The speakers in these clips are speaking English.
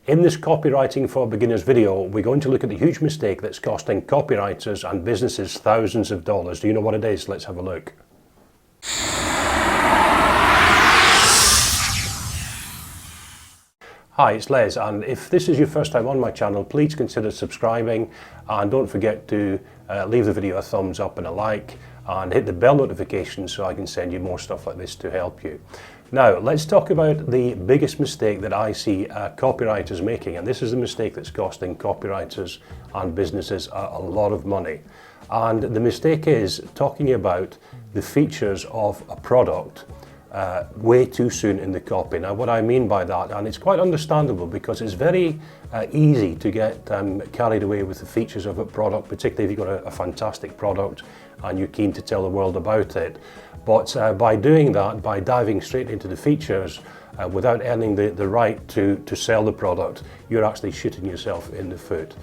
In this Copywriting for Beginners video, we're going to look at the huge mistake that's costing copywriters and businesses thousands of dollars. Do you know what it is? Let's have a look. Hi, it's Les, and if this is your first time on my channel, please consider subscribing and don't forget to leave the video a thumbs up and a like and hit the bell notification so I can send you more stuff like this to help you. Now, let's talk about the biggest mistake that I see copywriters making, and this is a mistake that's costing copywriters and businesses a lot of money. And the mistake is talking about the features of a product way too soon in the copy. Now, what I mean by that, and it's quite understandable because it's very easy to get carried away with the features of a product, particularly if you've got a fantastic product and you're keen to tell the world about it. But by doing that, by diving straight into the features without earning the right to sell the product, you're actually shooting yourself in the foot.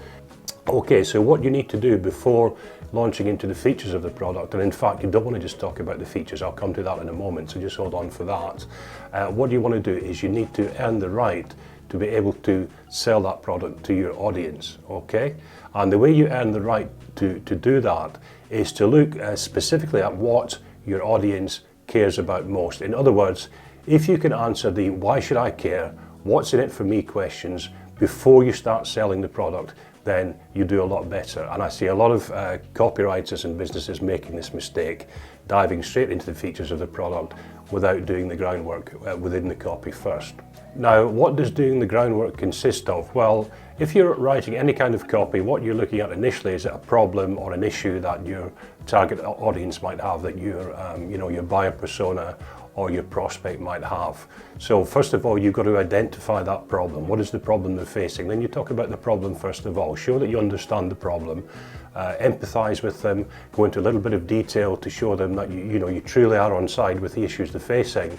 Okay, so what you need to do before launching into the features of the product, and in fact you don't want to just talk about the features, I'll come to that in a moment, so just hold on for that. What you want to do is you need to earn the right to be able to sell that product to your audience, okay? And the way you earn the right to do that is to look specifically at what your audience cares about most. In other words, if you can answer the why should I care, what's in it for me questions before you start selling the product, then you do a lot better. And I see a lot of copywriters and businesses making this mistake, diving straight into the features of the product without doing the groundwork within the copy first. Now, what does doing the groundwork consist of? Well, if you're writing any kind of copy, what you're looking at initially is a problem or an issue that your target audience might have, that your buyer persona or your prospect might have. So first of all, you've got to identify that problem. What is the problem they're facing? Then you talk about the problem first of all. Show that you understand the problem, empathize with them, go into a little bit of detail to show them that you truly are on side with the issues they're facing.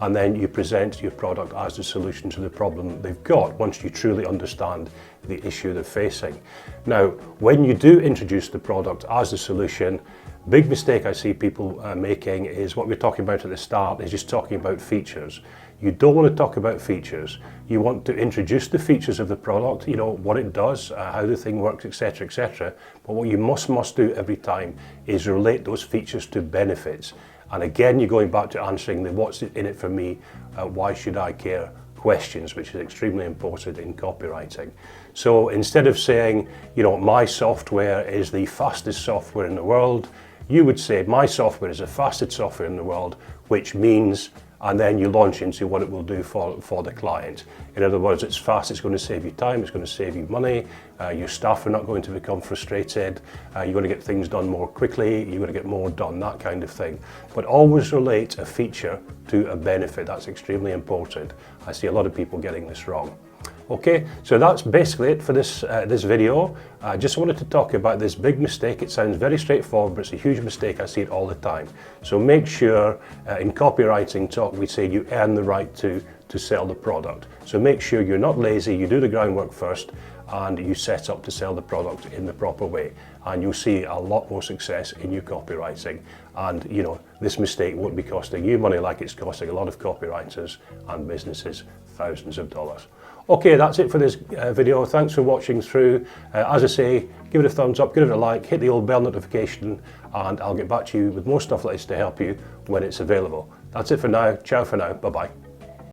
And then you present your product as the solution to the problem they've got once you truly understand the issue they're facing. Now, when you do introduce the product as the solution, big mistake I see people making is what we're talking about at the start is just talking about features. You don't want to talk about features. You want to introduce the features of the product, what it does, how the thing works, etc., etc. But what you must do every time is relate those features to benefits. And again, you're going back to answering the what's in it for me, why should I care questions, which is extremely important in copywriting. So instead of saying, my software is the fastest software in the world, you would say, my software is the fastest software in the world, which means, and then you launch into what it will do for the client. In other words, it's fast, it's going to save you time, it's going to save you money, your staff are not going to become frustrated, you're going to get things done more quickly, you're going to get more done, that kind of thing. But always relate a feature to a benefit. That's extremely important. I see a lot of people getting this wrong. Okay, so that's basically it for this video. I just wanted to talk about this big mistake. It sounds very straightforward, but it's a huge mistake. I see it all the time. So make sure, in copywriting talk, we say you earn the right to sell the product. So make sure you're not lazy, you do the groundwork first, and you set up to sell the product in the proper way. And you'll see a lot more success in your copywriting. And this mistake won't be costing you money like it's costing a lot of copywriters and businesses thousands of dollars. Okay, that's it for this video. Thanks for watching through. As I say, give it a thumbs up, give it a like, hit the old bell notification, and I'll get back to you with more stuff like this to help you when it's available. That's it for now. Ciao for now. Bye-bye.